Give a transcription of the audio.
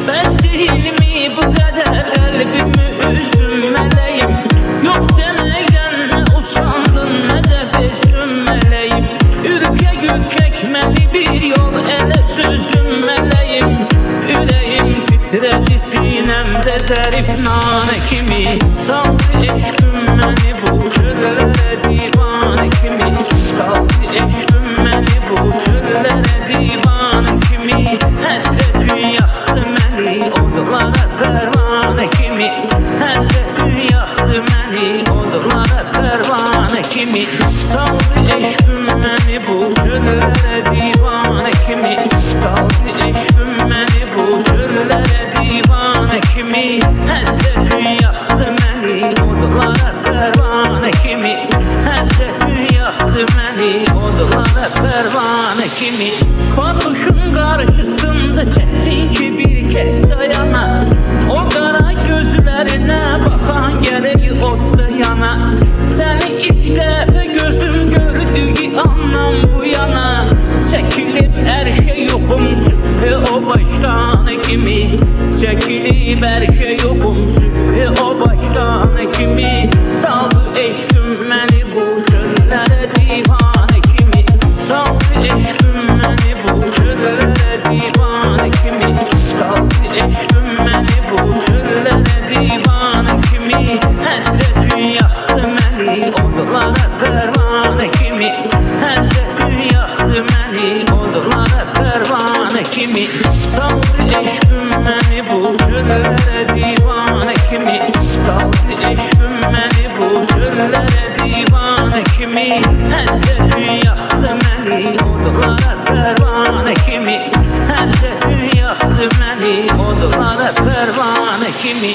Ben değil mi bu kadar kalbimi üzülmeleyim? Yok demekten ne usandın ne de bezünmeleyim. Ürkek ürkek məni bir yol ele süzünmeleyim. Yüreğim titredi sinemde zərif nane kimi. Saldı eşküm məni bu çöllere divane kimi. Saldı eşküm məni bu çöllere divane kimi. Həsrətin yaxdı məni odlara pərvanə kimi. Həsrətin yaxdı məni odlara pərvanə kimi. Saldı eşküm məni bu çöllere divane kimi. Saldı eşküm məni bu çöllere divane kimi. Həsrətin yaxdı məni odlara pərvanə kimi. Həsrətin yaxdı məni odlara pərvanə kimi. Patuşun karşısında çetin ki bir kez dayana. O qara gözlerine bakan gereği otlu yana. Seni ilk dəfə gözüm gördüğü andan bu yana. Çekilip her şey yokum sübhi o baştan kimi. Çekilip her şey yokum sübhi o baştan kimi. Saldı eşküm məni bu çöllere divane kimi. Saldı eşküm məni bu çöllere divane kimi. Saldı eşküm məni bu çöllere divane kimi. Həsrətin yaxdı məni odlara pərvanə kimi. Həsrətin yaxdı məni odlara pərvanə kimi. Saldı eşküm məni bu çöllere divane kimi. Saldı eşküm məni bu çöllere divane kimi. Həsrətin yaxdı məni odlara pərvanə kimi. Həsrətin yaxdı məni odlara pərvanə kimi.